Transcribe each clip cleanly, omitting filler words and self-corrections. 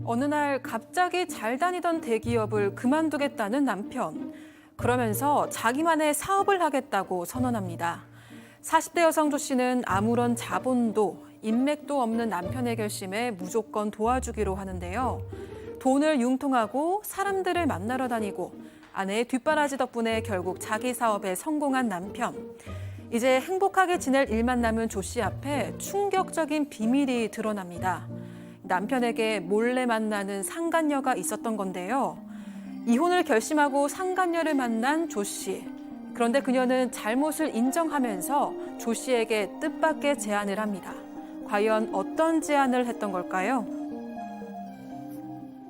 어느 날 갑자기 잘 다니던 대기업을 그만두겠다는 남편. 그러면서 자기만의 사업을 하겠다고 선언합니다. 40대 여성 조 씨는 아무런 자본도 인맥도 없는 남편의 결심에 무조건 도와주기로 하는데요. 돈을 융통하고 사람들을 만나러 다니고 아내의 뒷바라지 덕분에 결국 자기 사업에 성공한 남편. 이제 행복하게 지낼 일만 남은 조 씨 앞에 충격적인 비밀이 드러납니다. 남편에게 몰래 만나는 상간녀가 있었던 건데요. 이혼을 결심하고 상간녀를 만난 조 씨. 그런데 그녀는 잘못을 인정하면서 조 씨에게 뜻밖의 제안을 합니다. 과연 어떤 제안을 했던 걸까요?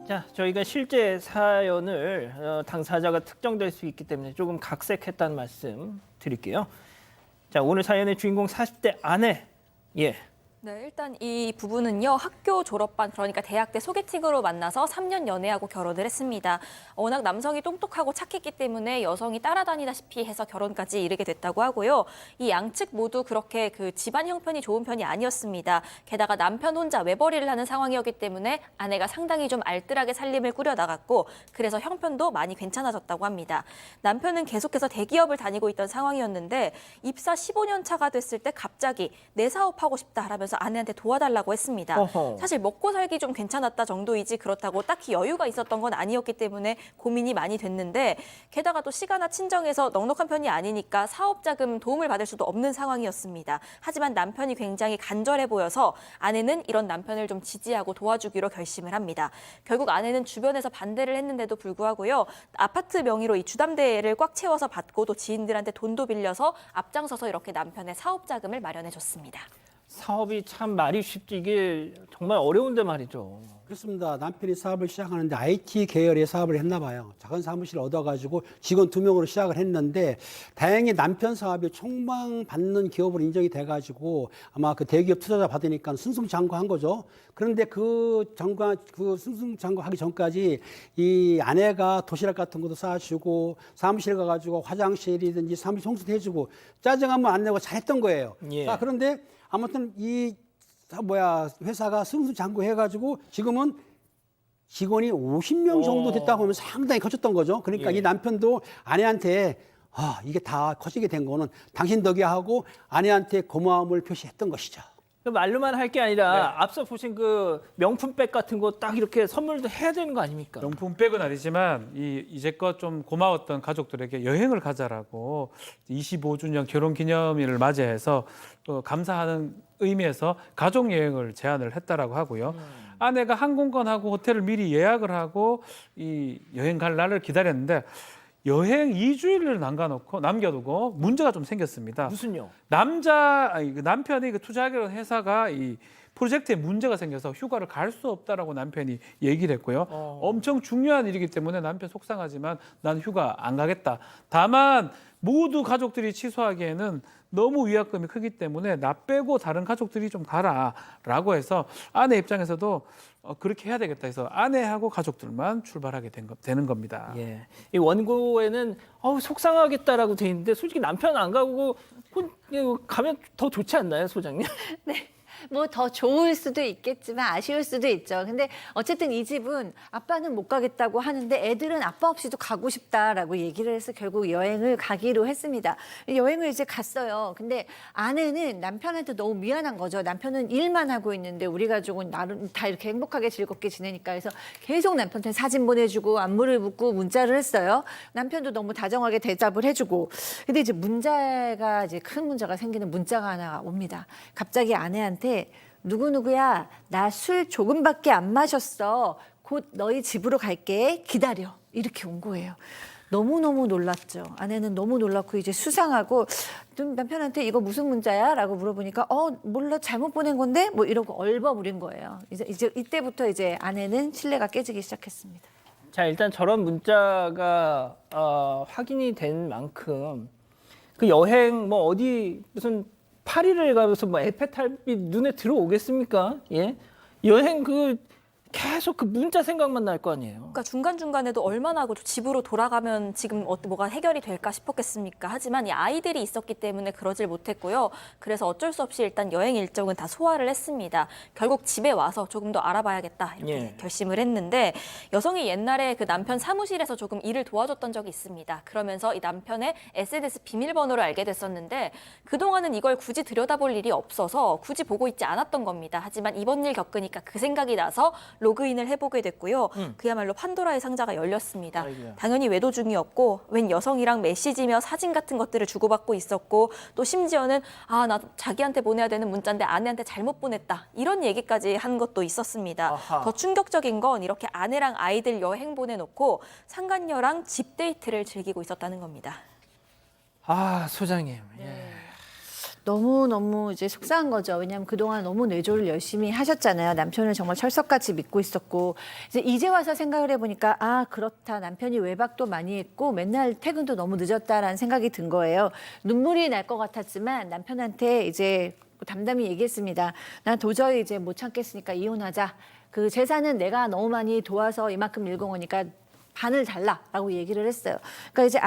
자, 저희가 실제 사연을 당사자가 특정될 수 있기 때문에 조금 각색했다는 말씀 드릴게요. 자, 오늘 사연의 주인공 40대 아내. 예. 네, 일단 이 부부는요, 학교 졸업반, 그러니까 대학 때 소개팅으로 만나서 3년 연애하고 결혼을 했습니다. 워낙 남성이 똑똑하고 착했기 때문에 여성이 따라다니다시피 해서 결혼까지 이르게 됐다고 하고요. 이 양측 모두 그렇게 그 집안 형편이 좋은 편이 아니었습니다. 게다가 남편 혼자 외벌이를 하는 상황이었기 때문에 아내가 상당히 좀 알뜰하게 살림을 꾸려나갔고, 그래서 형편도 많이 괜찮아졌다고 합니다. 남편은 계속해서 대기업을 다니고 있던 상황이었는데 입사 15년 차가 됐을 때 갑자기 내 사업하고 싶다 라면서 아내한테 도와달라고 했습니다. 어허. 사실 먹고 살기 좀 괜찮았다 정도이지 그렇다고 딱히 여유가 있었던 건 아니었기 때문에 고민이 많이 됐는데, 게다가 또 시가나 친정에서 넉넉한 편이 아니니까 사업 자금 도움을 받을 수도 없는 상황이었습니다. 하지만 남편이 굉장히 간절해 보여서 아내는 이런 남편을 좀 지지하고 도와주기로 결심을 합니다. 결국 아내는 주변에서 반대를 했는데도 불구하고요, 아파트 명의로 이 주담대를 꽉 채워서 받고 또 지인들한테 돈도 빌려서 앞장서서 이렇게 남편의 사업 자금을 마련해 줬습니다. 사업이 참 말이 쉽지 이게 정말 어려운데 말이죠. 그렇습니다. 남편이 사업을 시작하는데 IT 계열의 사업을 했나 봐요. 작은 사무실을 얻어가지고 직원 2명으로 시작을 했는데 다행히 남편 사업이 총망받는 기업으로 인정이 돼가지고 아마 그 대기업 투자자 받으니까 승승장구한 거죠. 그런데 그 승승장구하기 전까지 이 아내가 도시락 같은 것도 싸주고 사무실 가가지고 화장실이든지 사무실 청소도 해주고 짜증하면 안 내고 잘했던 거예요. 예. 자, 그런데 아무튼 회사가 승승장구해가지고 지금은 직원이 50명 정도 됐다고 하면 상당히 커졌던 거죠. 그러니까 예. 이 남편도 아내한테 이게 다 커지게 된 거는 당신 덕이야 하고 아내한테 고마움을 표시했던 것이죠. 그 말로만 할 게 아니라 네. 앞서 보신 그 명품백 같은 거 딱 이렇게 선물도 해야 되는 거 아닙니까? 명품백은 아니지만 이제껏 좀 고마웠던 가족들에게 여행을 가자라고 25주년 결혼기념일을 맞이해서 감사하는 의미에서 가족 여행을 제안을 했다라고 하고요. 아내가 항공권하고 호텔을 미리 예약을 하고 이 여행 갈 날을 기다렸는데 여행 2주일을 남겨두고 문제가 좀 생겼습니다. 무슨요? 남편이 그 투자하기로 한 회사가 이 프로젝트에 문제가 생겨서 휴가를 갈 수 없다라고 남편이 얘기를 했고요. 엄청 중요한 일이기 때문에 남편 속상하지만 난 휴가 안 가겠다. 다만 모두 가족들이 취소하기에는 너무 위약금이 크기 때문에 나 빼고 다른 가족들이 좀 가라라고 해서 아내 입장에서도 그렇게 해야 되겠다 해서 아내하고 가족들만 출발하게 되는 겁니다. 예. 이 원고에는 속상하겠다라고 돼 있는데 솔직히 남편 안 가고 가면 더 좋지 않나요, 소장님? 네. 뭐 더 좋을 수도 있겠지만 아쉬울 수도 있죠. 근데 어쨌든 이 집은 아빠는 못 가겠다고 하는데 애들은 아빠 없이도 가고 싶다라고 얘기를 해서 결국 여행을 가기로 했습니다. 여행을 이제 갔어요. 근데 아내는 남편한테 너무 미안한 거죠. 남편은 일만 하고 있는데 우리 가족은 나름 다 이렇게 행복하게 즐겁게 지내니까 해서 계속 남편한테 사진 보내주고 안부를 묻고 문자를 했어요. 남편도 너무 다정하게 대답을 해주고. 근데 이제 큰 문제가 생기는 문자가 하나 옵니다. 갑자기 아내한테 누구누구야, 나 술 조금밖에 안 마셨어. 곧 너희 집으로 갈게. 기다려. 이렇게 온 거예요. 너무너무 놀랐죠. 아내는 너무 놀랐고 이제 수상하고 좀 남편한테 이거 무슨 문자야? 라고 물어보니까 몰라, 잘못 보낸 건데? 뭐 이러고 얼버무린 거예요. 이제 이때부터 이제 아내는 신뢰가 깨지기 시작했습니다. 자, 일단 저런 문자가 확인이 된 만큼 그 여행 뭐 어디 무슨 파리를 가면서 뭐 에펠탑이 눈에 들어오겠습니까? 예? 여행 그 계속 그 문자 생각만 날 거 아니에요. 그러니까 중간중간에도 얼마나 하고 집으로 돌아가면 지금 뭐가 해결이 될까 싶었겠습니까? 하지만 이 아이들이 있었기 때문에 그러질 못했고요. 그래서 어쩔 수 없이 일단 여행 일정은 다 소화를 했습니다. 결국 집에 와서 조금 더 알아봐야겠다 이렇게 예. 결심을 했는데 여성이 옛날에 그 남편 사무실에서 조금 일을 도와줬던 적이 있습니다. 그러면서 이 남편의 SNS 비밀번호를 알게 됐었는데 그동안은 이걸 굳이 들여다볼 일이 없어서 굳이 보고 있지 않았던 겁니다. 하지만 이번 일 겪으니까 그 생각이 나서 로그인을 해보게 됐고요. 그야말로 판도라의 상자가 열렸습니다. 아이고야. 당연히 외도 중이었고 웬 여성이랑 메시지며 사진 같은 것들을 주고받고 있었고 또 심지어는 나 자기한테 보내야 되는 문자인데 아내한테 잘못 보냈다. 이런 얘기까지 한 것도 있었습니다. 아하. 더 충격적인 건 이렇게 아내랑 아이들 여행 보내놓고 상간녀랑 집 데이트를 즐기고 있었다는 겁니다. 아, 소장님. 예. 너무너무 이제 속상한 거죠. 왜냐하면 그동안 너무 내조를 열심히 하셨잖아요. 남편을 정말 철석같이 믿고 있었고 이제 와서 생각을 해보니까 그렇다. 남편이 외박도 많이 했고 맨날 퇴근도 너무 늦었다라는 생각이 든 거예요. 눈물이 날 것 같았지만 남편한테 이제 담담히 얘기했습니다. 난 도저히 이제 못 참겠으니까 이혼하자. 그 재산은 내가 너무 많이 도와서 이만큼 일궈 오니까 반을 달라라고 얘기를 했어요. 그러니까 이제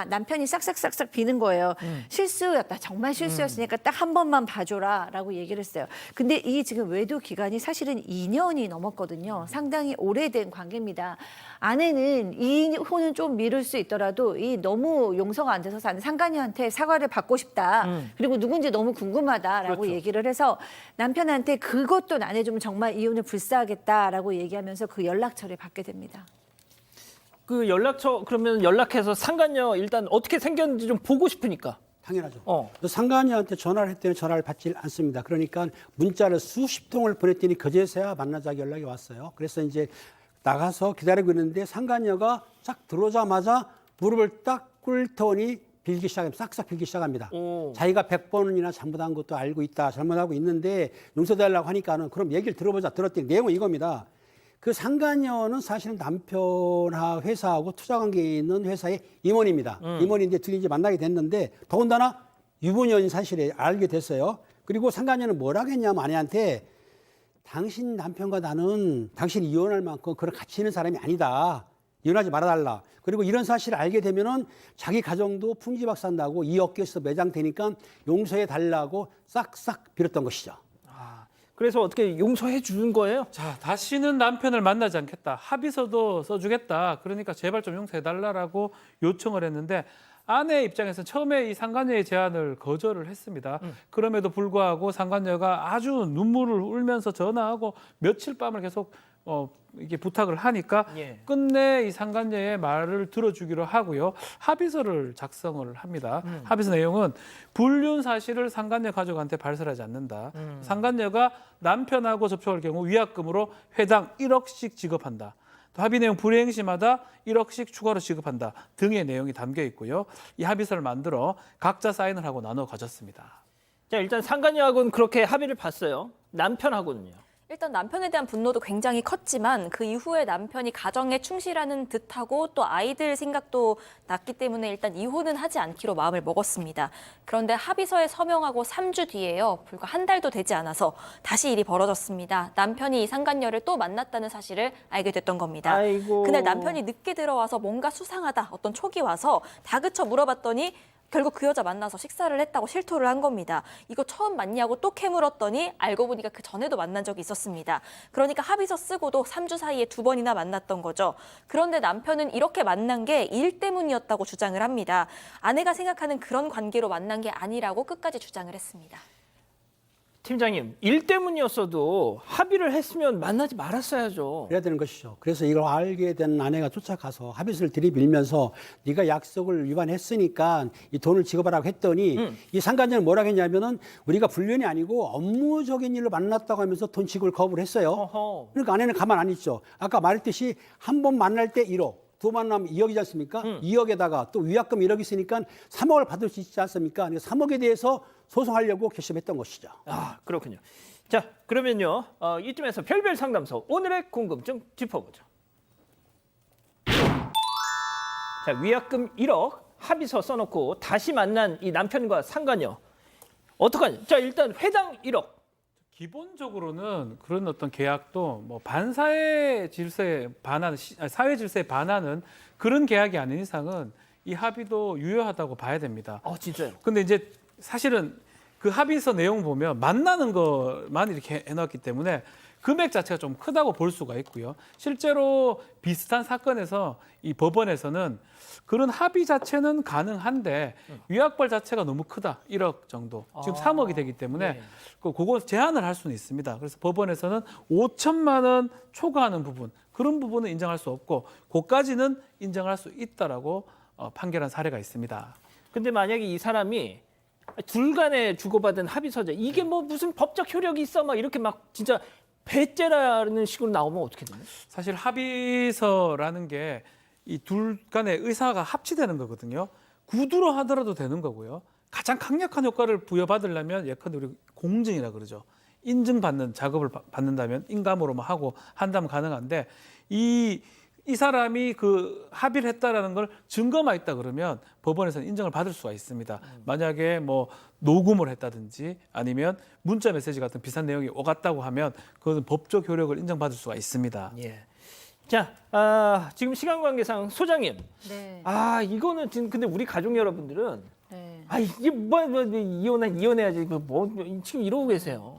남편이 싹싹싹싹 비는 거예요. 실수였다. 정말 실수였으니까 딱 한 번만 봐줘라라고 얘기를 했어요. 근데 이 지금 외도 기간이 사실은 2년이 넘었거든요. 상당히 오래된 관계입니다. 아내는 이혼은 좀 미룰 수 있더라도 이 너무 용서가 안 돼서 상간녀한테 사과를 받고 싶다. 그리고 누군지 너무 궁금하다라고 그렇죠. 얘기를 해서 남편한테 그것도 안 해주면 정말 이혼을 불사하겠다라고 얘기하면서 그 연락처를 받게 됩니다. 그 연락처 그러면 연락해서 상간녀 일단 어떻게 생겼는지 좀 보고 싶으니까. 당연하죠. 어. 상간녀한테 전화를 했더니 전화를 받지 않습니다. 그러니까 문자를 수십 통을 보냈더니 그제서야 만나자고 연락이 왔어요. 그래서 이제 나가서 기다리고 있는데 상간녀가 쫙 들어오자마자 무릎을 딱 꿇더니 싹싹 빌기 시작합니다. 오. 자기가 100번이나 잘못한 것도 알고 있다. 잘못하고 있는데 용서달라고 하니까는 그럼 얘기를 들어보자. 들었더니 내용은 이겁니다. 그 상간녀는 사실은 남편하고 회사하고 투자관계에 있는 회사의 임원입니다. 임원인데 둘이 이제 만나게 됐는데 더군다나 유부녀인 사실에 알게 됐어요. 그리고 상간녀는 뭐라고 했냐면 아내한테 당신 남편과 나는 당신이 이혼할 만큼 그런 가치 있는 사람이 아니다. 이혼하지 말아달라. 그리고 이런 사실을 알게 되면은 자기 가정도 풍지박산나고 이 업계에서 매장되니까 용서해 달라고 싹싹 빌었던 것이죠. 그래서 어떻게 용서해 주는 거예요? 자, 다시는 남편을 만나지 않겠다. 합의서도 써주겠다. 그러니까 제발 좀 용서해달라고 요청을 했는데 아내 입장에서는 처음에 이 상간녀의 제안을 거절을 했습니다. 그럼에도 불구하고 상간녀가 아주 눈물을 울면서 전화하고 며칠 밤을 계속 이게 부탁을 하니까 예. 끝내 이 상간녀의 말을 들어주기로 하고요. 합의서를 작성을 합니다. 합의서 내용은 불륜 사실을 상간녀 가족한테 발설하지 않는다. 상간녀가 남편하고 접촉할 경우 위약금으로 회당 1억씩 지급한다. 또 합의 내용 불이행시마다 1억씩 추가로 지급한다 등의 내용이 담겨 있고요. 이 합의서를 만들어 각자 사인을 하고 나눠 가졌습니다. 자, 일단 상간녀하고는 그렇게 합의를 봤어요. 남편하고는요. 일단 남편에 대한 분노도 굉장히 컸지만 그 이후에 남편이 가정에 충실하는 듯하고 또 아이들 생각도 났기 때문에 일단 이혼은 하지 않기로 마음을 먹었습니다. 그런데 합의서에 서명하고 3주 뒤에요. 불과 한 달도 되지 않아서 다시 일이 벌어졌습니다. 남편이 이 상간녀를 또 만났다는 사실을 알게 됐던 겁니다. 아이고. 그날 남편이 늦게 들어와서 뭔가 수상하다, 어떤 촉이 와서 다그쳐 물어봤더니 결국 그 여자 만나서 식사를 했다고 실토를 한 겁니다. 이거 처음 맞냐고 또 캐물었더니 알고 보니까 그 전에도 만난 적이 있었습니다. 그러니까 합의서 쓰고도 3주 사이에 2번이나 만났던 거죠. 그런데 남편은 이렇게 만난 게 일 때문이었다고 주장을 합니다. 아내가 생각하는 그런 관계로 만난 게 아니라고 끝까지 주장을 했습니다. 팀장님, 일 때문이었어도 합의를 했으면 만나지 말았어야죠. 그래야 되는 것이죠. 그래서 이걸 알게 된 아내가 쫓아가서 합의서를 들이밀면서 네가 약속을 위반했으니까 이 돈을 지급하라고 했더니 이 상간녀는 뭐라고 했냐면은 우리가 불륜이 아니고 업무적인 일로 만났다고 하면서 돈 지급을 거부를 했어요. 어허. 그러니까 아내는 가만 안 있죠. 아까 말했듯이 한 번 만날 때 1억. 두 번 만나면 2억이지 않습니까? 2억에다가 또 위약금 1억 있으니까 3억을 받을 수 있지 않습니까? 그러니까 3억에 대해서 소송하려고 결심했던 것이죠. 아, 그렇군요. 자, 그러면요. 이쯤에서 별별 상담소 오늘의 궁금증 짚어보죠. 자, 위약금 1억 합의서 써놓고 다시 만난 이 남편과 상간녀 어떡하냐? 자, 일단 회당 1억. 기본적으로는 그런 어떤 계약도 뭐 반사회 질서에 반하는 사회 질서에 반하는 그런 계약이 아닌 이상은 이 합의도 유효하다고 봐야 됩니다. 진짜요? 근데 이제 사실은 그 합의서 내용 보면 만나는 것만 이렇게 해놨기 때문에 금액 자체가 좀 크다고 볼 수가 있고요. 실제로 비슷한 사건에서 이 법원에서는 그런 합의 자체는 가능한데 위약벌 자체가 너무 크다. 1억 정도. 지금 3억이 되기 때문에 네. 그거 제한을 할 수는 있습니다. 그래서 법원에서는 5천만 원 초과하는 부분, 그런 부분은 인정할 수 없고 그까지는 인정할 수 있다라고 판결한 사례가 있습니다. 근데 만약에 이 사람이 둘 간에 주고받은 합의서죠. 이게 뭐 무슨 법적 효력이 있어 막 이렇게 막 진짜 배째라는 식으로 나오면 어떻게 되나요? 사실 합의서라는 게 이 둘 간의 의사가 합치되는 거거든요. 구두로 하더라도 되는 거고요. 가장 강력한 효과를 부여받으려면 예컨대 우리 공증이라 그러죠. 인증받는 작업을 받는다면 인감으로만 하고 한다면 가능한데 이 사람이 그 합의를 했다라는 걸 증거만 있다 그러면 법원에서는 인정을 받을 수가 있습니다. 만약에 뭐 녹음을 했다든지 아니면 문자 메시지 같은 비슷한 내용이 오갔다고 하면 그것은 법적 효력을 인정받을 수가 있습니다. 예. 자, 지금 시간 관계상 소장님. 네. 이거는 지금 근데 우리 가족 여러분들은 네. 이게 뭐 이혼해야지 뭐 지금 이러고 계세요.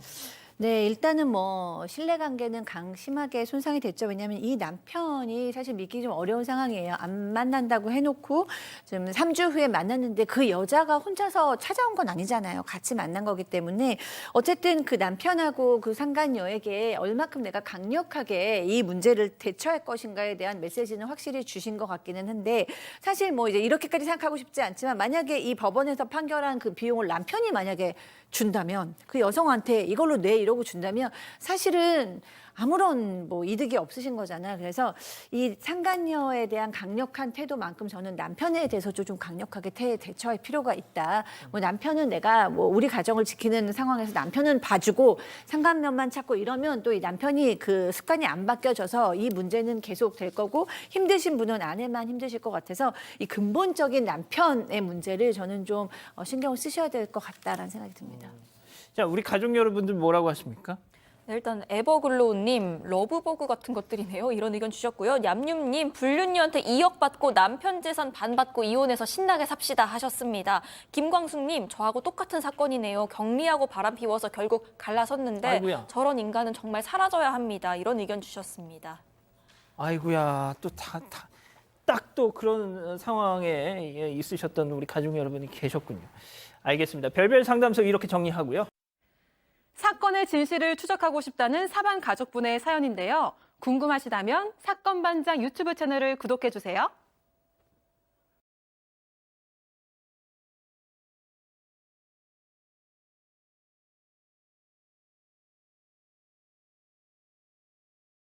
네, 일단은 뭐 신뢰관계는 심하게 손상이 됐죠. 왜냐하면 이 남편이 사실 믿기 좀 어려운 상황이에요. 안 만난다고 해놓고 좀 3주 후에 만났는데 그 여자가 혼자서 찾아온 건 아니잖아요. 같이 만난 거기 때문에 어쨌든 그 남편하고 그 상간녀에게 얼마큼 내가 강력하게 이 문제를 대처할 것인가에 대한 메시지는 확실히 주신 것 같기는 한데 사실 뭐 이제 이렇게까지 생각하고 싶지 않지만 만약에 이 법원에서 판결한 그 비용을 남편이 만약에 준다면 그 여성한테 이걸로 내 이러고 준다면 사실은 아무런 뭐 이득이 없으신 거잖아요. 그래서 이 상간녀에 대한 강력한 태도만큼 저는 남편에 대해서도 좀 강력하게 대처할 필요가 있다. 뭐 남편은 내가 뭐 우리 가정을 지키는 상황에서 남편은 봐주고 상간녀만 찾고 이러면 또 이 남편이 그 습관이 안 바뀌어져서 이 문제는 계속 될 거고 힘드신 분은 아내만 힘드실 것 같아서 이 근본적인 남편의 문제를 저는 좀 신경을 쓰셔야 될 것 같다라는 생각이 듭니다. 자, 우리 가족 여러분들 뭐라고 하십니까? 네, 일단 에버글로우님 러브버그 같은 것들이네요. 이런 의견 주셨고요. 얌윰님 불륜녀한테 2억 받고 남편 재산 반 받고 이혼해서 신나게 삽시다 하셨습니다. 김광숙님 저하고 똑같은 사건이네요. 격리하고 바람 피워서 결국 갈라섰는데 아이고야. 저런 인간은 정말 사라져야 합니다. 이런 의견 주셨습니다. 아이고야, 또 딱 또 그런 상황에 있으셨던 우리 가족 여러분이 계셨군요. 알겠습니다. 별별 상담소 이렇게 정리하고요. 사건의 진실을 추적하고 싶다는 사반 가족분의 사연인데요. 궁금하시다면 사건반장 유튜브 채널을 구독해주세요.